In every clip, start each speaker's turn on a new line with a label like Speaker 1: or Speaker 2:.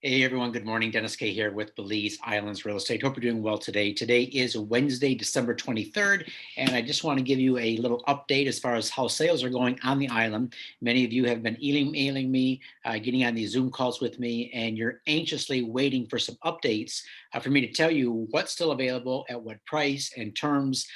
Speaker 1: Hey everyone, good morning. Dennis Kaye here with Belize Islands Real Estate. Hope you're doing well today. Today is Wednesday, December 23rd, and I just want to give you a little update as far as how sales are going on the island. Many of you have been emailing me, getting on these Zoom calls with me, and you're anxiously waiting for some updates for me to tell you what's still available at what price and terms,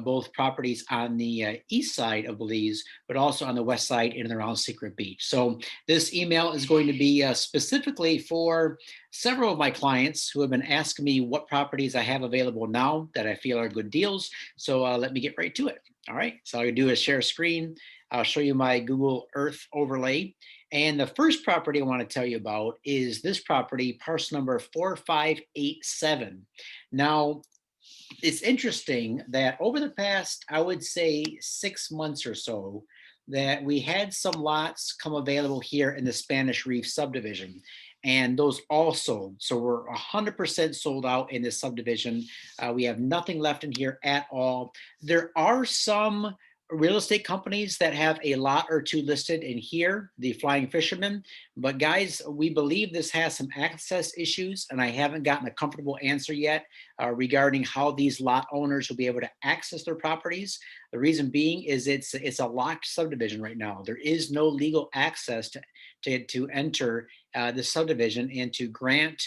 Speaker 1: both properties on the east side of Belize, but also on the west side in and around Secret Beach. So this email is going to be specifically for several of my clients who have been asking me what properties I have available now that I feel are good deals. So let me get right to it. All right. So all you do is share a screen. I'll show you my Google Earth overlay. And the first property I want to tell you about is this property, parcel number 4587. Now, it's interesting that over the past, I would say 6 months or so, that we had some lots come available here in the Spanish Reef subdivision. And those all sold. So we're 100% sold out in this subdivision. We have nothing left in here at all. There are some real estate companies that have a lot or two listed in here, the Flying Fisherman. But guys, we believe this has some access issues, and I haven't gotten a comfortable answer yet regarding how these lot owners will be able to access their properties. The reason being is it's a locked subdivision right now. There is no legal access to enter the subdivision and to grant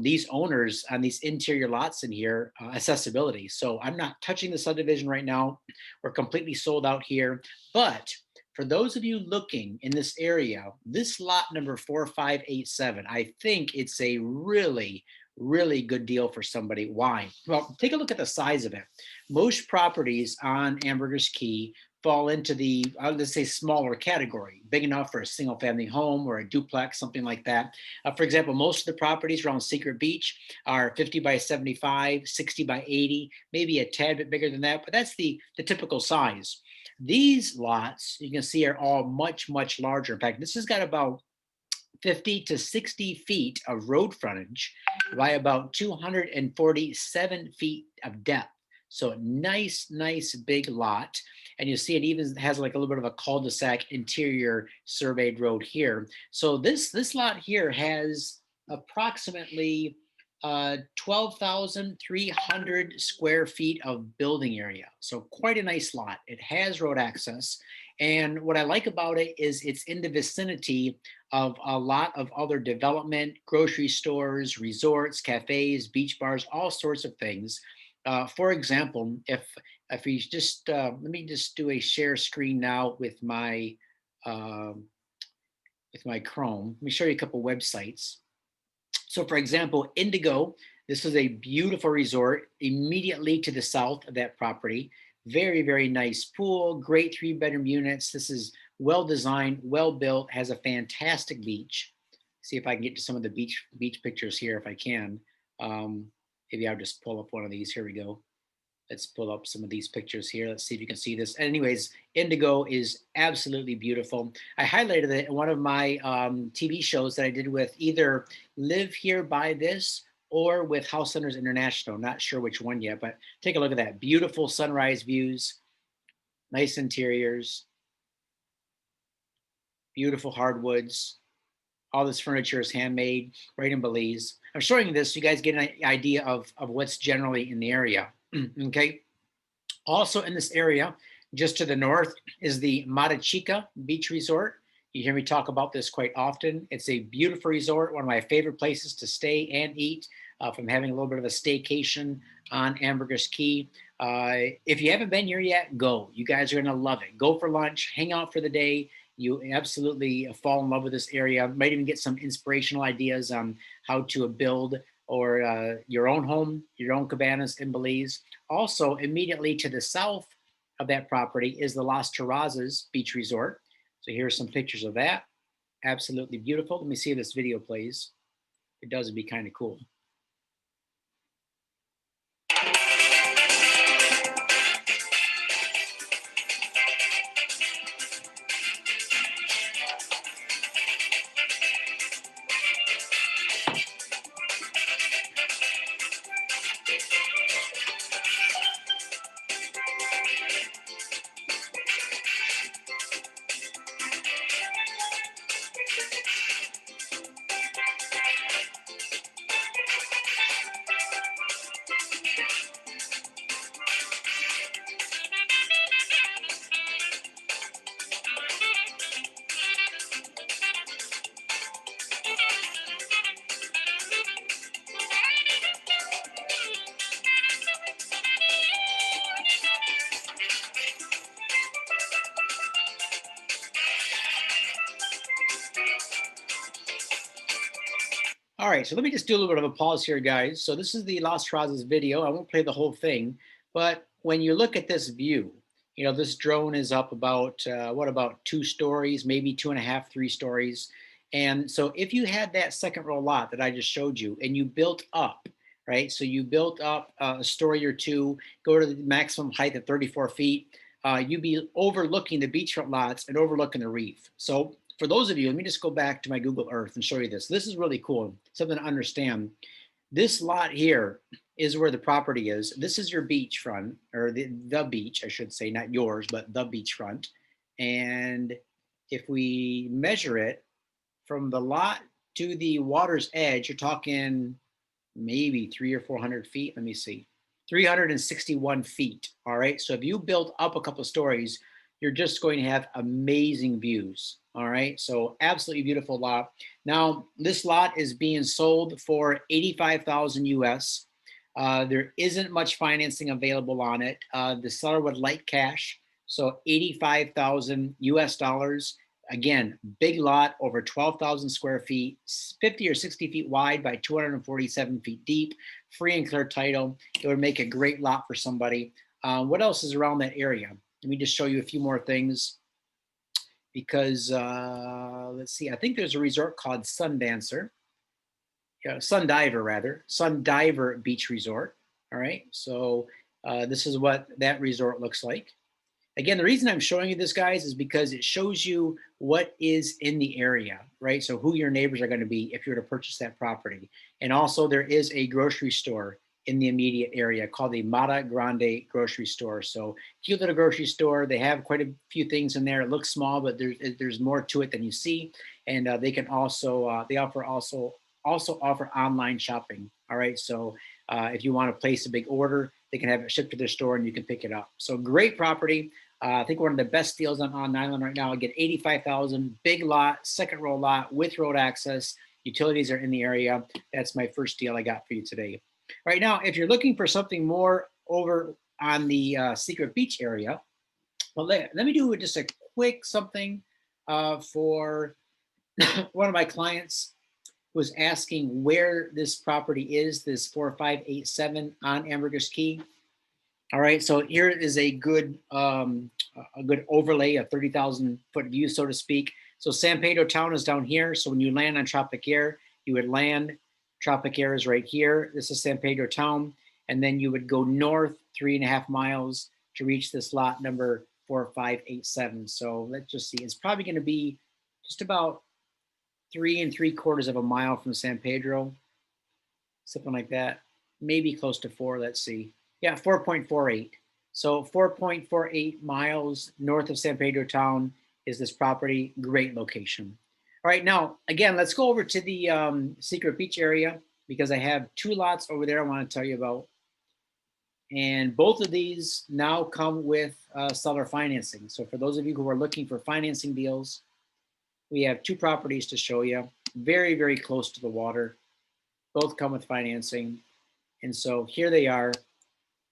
Speaker 1: these owners on these interior lots in here accessibility. So I'm not touching the subdivision right now. We're completely sold out here. But for those of you looking in this area, this lot number 4587, I think it's a really good deal for somebody. Why? Well, take a look at the size of it. Most properties on Ambergris Caye fall into the, let's say, smaller category, big enough for a single family home or a duplex, something like that. For example, most of the properties around Secret Beach are 50 by 75, 60 by 80, maybe a tad bit bigger than that, but that's the typical size. These lots, you can see, are all much larger. In fact, this has got about 50 to 60 feet of road frontage by about 247 feet of depth. So nice big lot. And you see it even has like a little bit of a cul-de-sac interior surveyed road here. So this lot here has approximately 12,300 square feet of building area. So quite a nice lot. It has road access. And what I like about it is it's in the vicinity of a lot of other development, grocery stores, resorts, cafes, beach bars, all sorts of things. For example, if we just let me just do a share screen now um, with my Chrome. Let me show you a couple websites. So, for example, Indigo. This is a beautiful resort immediately to the south of that property. Very nice pool, great 3-bedroom units. This is well designed, well built, has a fantastic beach. See if I can get to some of the beach pictures here if I can. Maybe I'll just pull up one of these. Here we go. Let's pull up some of these pictures here. Let's see if you can see this. Anyways, Indigo is absolutely beautiful. I highlighted it in one of my TV shows that I did with either Live Here Buy This or with House Hunters International. Not sure which one yet, but take a look at that. Beautiful sunrise views, nice interiors, beautiful hardwoods. All this furniture is handmade right in Belize. I'm showing this so you guys get an idea of what's generally in the area. Okay. Also in this area, just to the north, is the Mata Chica Beach Resort. You hear me talk about this quite often. It's a beautiful resort, one of my favorite places to stay and eat from having a little bit of a staycation on Ambergris Caye. If you haven't been here yet, go. You guys are going to love it. Go for lunch, hang out for the day. You absolutely fall in love with this area. Might even get some inspirational ideas on how to build or your own home, your own cabanas in Belize. Also, immediately to the south of that property is the Las Terrazas Beach Resort. So here's some pictures of that. Absolutely beautiful. Let me see if this video plays. If it does, it'd be kind of cool. All right, so let me just do a little bit of a pause here, guys. So this is the Las Trazas video. I won't play the whole thing, but when you look at this view, this drone is up about, what, about 2 stories, maybe 2.5, 3 stories. And so if you had that second row lot that I just showed you and you built up, right? So you built up a story or two, go to the maximum height of 34 feet, you'd be overlooking the beachfront lots and overlooking the reef. So for those of you, let me just go back to my Google Earth and show you this. This is really cool, something to understand. This lot here is where the property is. This is your beachfront, or the beach, I should say, not yours, but the beachfront. And if we measure it from the lot to the water's edge, you're talking maybe 300 or 400 feet. Let me see. 361 feet. All right. So if you build up a couple of stories, you're just going to have amazing views. All right. So absolutely beautiful lot. Now, this lot is being sold for 85,000 US. There isn't much financing available on it. The seller would like cash. So 85,000 US dollars. Again, big lot, over 12,000 square feet, 50 or 60 feet wide by 247 feet deep, free and clear title. It would make a great lot for somebody. What else is around that area? Let me just show you a few more things because let's see, I think there's a resort called Sundiver rather, Sundiver Beach Resort. All right, so this is what that resort looks like. Again, the reason I'm showing you this, guys, is because it shows you what is in the area, right? So who your neighbors are going to be if you were to purchase that property. And also there is a grocery store in the immediate area called the Mata Grande grocery store. So cute little grocery store. They have quite a few things in there. It looks small, but there's more to it than you see. And they can also, they also offer online shopping. All right. So if you want to place a big order, they can have it shipped to their store and you can pick it up. So great property. I think one of the best deals on island right now. I get 85,000, big lot, second row lot with road access. Utilities are in the area. That's my first deal I got for you today. Right now, if you're looking for something more over on the Secret Beach area, well, let me do just a quick something for one of my clients was asking where this property is, this 4587 on Ambergris Caye. All right, so here is a good overlay, a 30,000 foot view, so to speak. So San Pedro town is down here. So when you land on Tropic Air, you would land, Tropic Air is right here. This is San Pedro town. And then you would go north 3.5 miles to reach this lot number 4587. So let's just see, it's probably gonna be just about 3.75 of a mile from San Pedro, something like that. Maybe close to 4, let's see. Yeah, 4.48. So 4.48 miles north of San Pedro town is this property. Great location. All right, now, again, let's go over to the Secret Beach area because I have 2 lots over there I want to tell you about. And both of these now come with seller financing. So for those of you who are looking for financing deals, we have 2 properties to show you. Very, very close to the water. Both come with financing. And so here they are.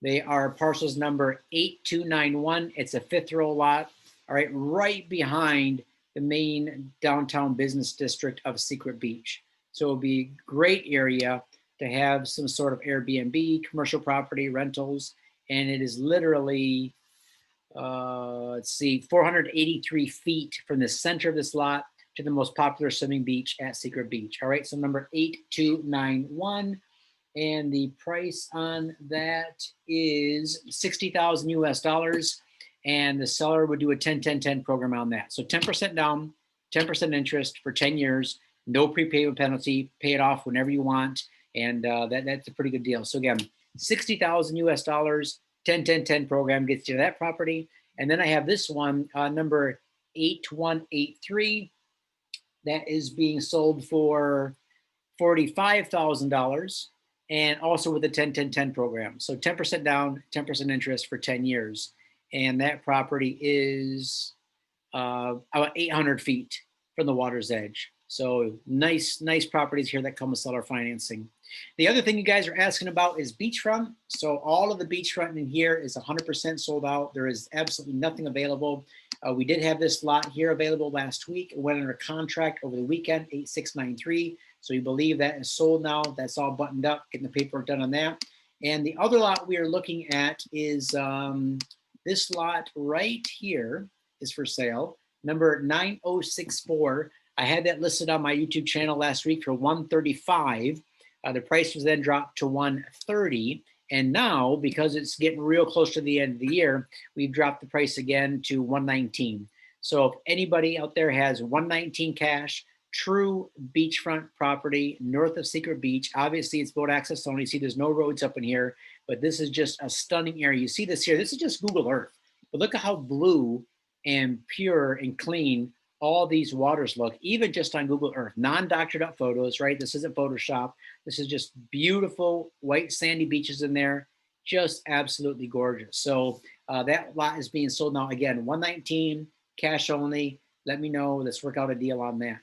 Speaker 1: They are parcels number 8291. It's a 5th row lot, all right, right behind the main downtown business district of Secret Beach. So it'll be a great area to have some sort of Airbnb, commercial property, rentals, and it is literally, let's see, 483 feet from the center of this lot to the most popular swimming beach at Secret Beach. All right, so number 8291. And the price on that is 60,000 US dollars. And the seller would do a 10-10-10 program on that. So 10% down, 10% interest for 10 years, no prepayment penalty, pay it off whenever you want. And that's a pretty good deal. So again, 60,000 US dollars, 10-10-10 program gets you that property. And then I have this one, number 8183, that is being sold for $45,000. And also with the 10-10-10 program. So 10% down, 10% interest for 10 years. And that property is about 800 feet from the water's edge. So nice properties here that come with seller financing. The other thing you guys are asking about is beachfront. So all of the beachfront in here is 100% sold out. There is absolutely nothing available. We did have this lot here available last week. It went under contract over the weekend, 8693. So we believe that is sold now. That's all buttoned up, getting the paperwork done on that. And the other lot we are looking at is this lot right here is for sale, number 9064. I had that listed on my YouTube channel last week for 135. The price was then dropped to 130. And now, because it's getting real close to the end of the year, we've dropped the price again to 119. So if anybody out there has 119 cash, true beachfront property north of Secret Beach, obviously it's boat access only. See, there's no roads up in here, but this is just a stunning area. You see this here. This is just Google Earth. But look at how blue and pure and clean all these waters look, even just on Google Earth. Non-doctored up photos, right? This isn't Photoshop. This is just beautiful white sandy beaches in there. Just absolutely gorgeous. So that lot is being sold now. Again, 119, cash only. Let me know. Let's work out a deal on that.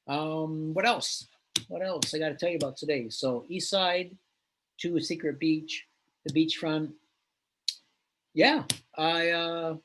Speaker 1: What else? What else I got to tell you about today? So East Side to Secret Beach, the beachfront. Yeah, I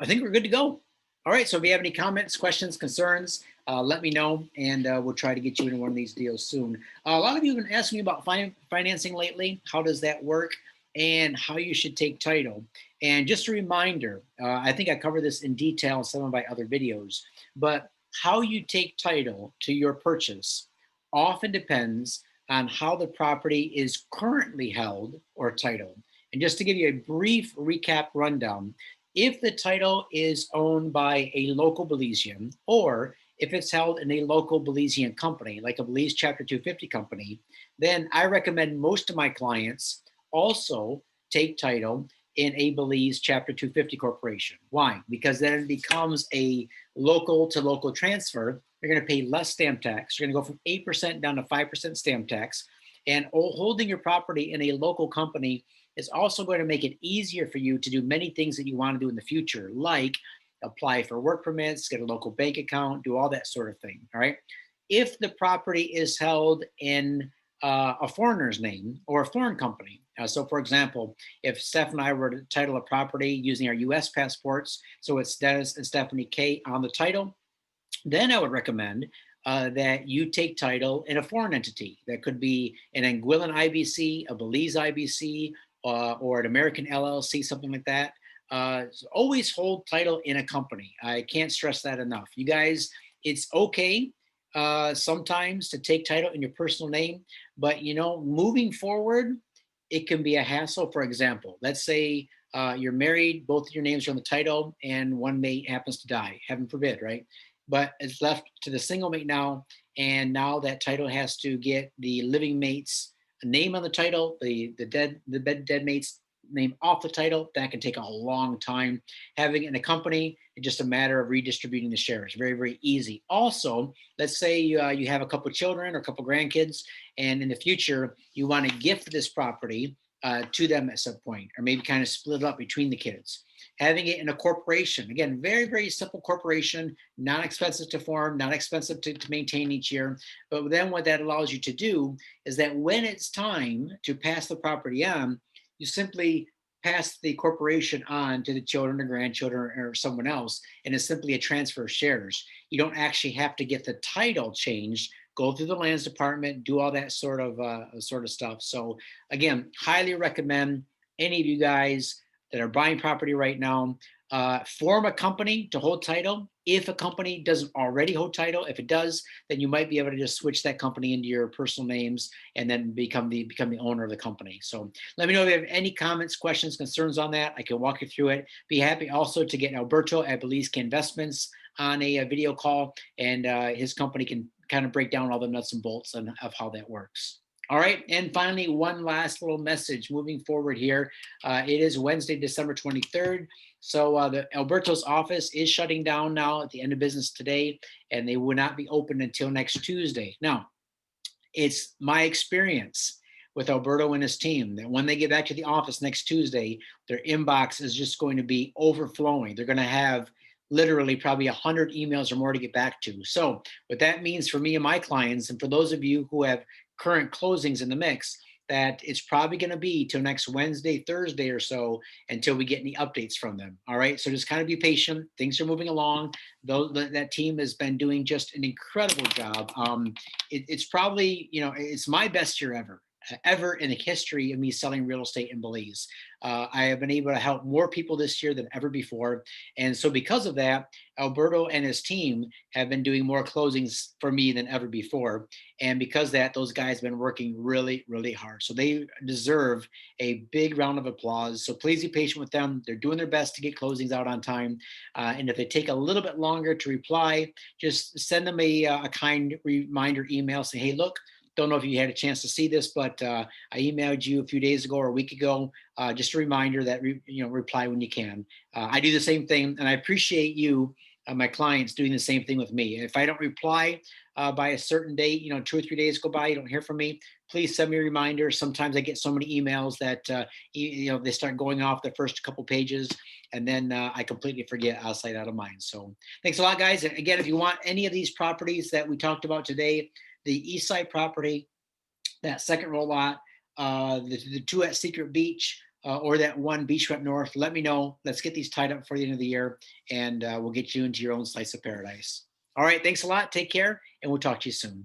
Speaker 1: think we're good to go. All right, so if you have any comments, questions, concerns, let me know, and we'll try to get you into one of these deals soon. A lot of you have been asking me about financing lately. How does that work, and how you should take title. And just a reminder, I think I covered this in detail in some of my other videos, but how you take title to your purchase often depends on how the property is currently held or titled. And just to give you a brief recap rundown, if the title is owned by a local Belizean, or if it's held in a local Belizean company, like a Belize Chapter 250 company, then I recommend most of my clients also take title in a Belize Chapter 250 corporation. Why? Because then it becomes a local to local transfer. You're going to pay less stamp tax. You're going to go from 8% down to 5% stamp tax. And holding your property in a local company is also going to make it easier for you to do many things that you want to do in the future, like apply for work permits, get a local bank account, do all that sort of thing. All right. If the property is held in a foreigner's name or a foreign company. So for example, if Steph and I were to title a property using our US passports, so it's Dennis and Stephanie Caye on the title, then I would recommend that you take title in a foreign entity. That could be an Anguillan IBC, a Belize IBC, or an American LLC, something like that. So always hold title in a company. I can't stress that enough. You guys, it's okay sometimes to take title in your personal name, but moving forward, it can be a hassle. For example, let's say you're married, both of your names are on the title, and one mate happens to die, heaven forbid, right? But it's left to the single mate now, and now that title has to get the living mate's name on the title, the dead mate's name off the title. That can take a long time. Having it in a company, it's just a matter of redistributing the shares. Very, very easy. Also, let's say you have a couple of children or a couple of grandkids, and in the future you want to gift this property to them at some point, or maybe kind of split it up between the kids. Having it in a corporation, again, very, very simple corporation, not expensive to form, not expensive to maintain each year. But then what that allows you to do is that when it's time to pass the property on, you simply pass the corporation on to the children or grandchildren or someone else, and it's simply a transfer of shares. You don't actually have to get the title changed, go through the lands department, do all that sort of stuff. So again, highly recommend any of you guys that are buying property right now, form a company to hold title. If a company doesn't already hold title, if it does, then you might be able to just switch that company into your personal names and then become the owner of the company. So let me know if you have any comments, questions, concerns on that. I can walk you through it. Be happy also to get Alberto at Belize Caye Investments on a video call, and his company can kind of break down all the nuts and bolts of how that works. All right, and finally, one last little message moving forward here. It is Wednesday, December 23rd. So the Alberto's office is shutting down now at the end of business today, and they will not be open until next Tuesday. Now, it's my experience with Alberto and his team that when they get back to the office next Tuesday, their inbox is just going to be overflowing. They're going to have literally probably 100 emails or more to get back to. So what that means for me and my clients, and for those of you who have current closings in the mix, that it's probably going to be till next Wednesday, Thursday or so until we get any updates from them. All right. So just kind of be patient. Things are moving along. Though that team has been doing just an incredible job. It's probably, it's my best year ever in the history of me selling real estate in Belize. I have been able to help more people this year than ever before. And so, because of that, Alberto and his team have been doing more closings for me than ever before. And because of that, those guys have been working really, really hard. So, they deserve a big round of applause. So, please be patient with them. They're doing their best to get closings out on time. And if they take a little bit longer to reply, just send them a kind reminder email. Say, hey, look, don't know if you had a chance to see this, but I emailed you a few days ago or a week ago. Just a reminder that reply when you can. I do the same thing, and I appreciate you, my clients, doing the same thing with me. If I don't reply by a certain date, 2 or 3 days go by, you don't hear from me. Please send me a reminder. Sometimes I get so many emails that they start going off the first couple pages, and then I completely forget, out of sight, out of mind. So thanks a lot, guys. Again, if you want any of these properties that we talked about today, the East Side property, that second row lot, the two at Secret Beach, or that one beachfront north, let me know. Let's get these tied up for the end of the year, and we'll get you into your own slice of paradise. All right. Thanks a lot. Take care, and we'll talk to you soon.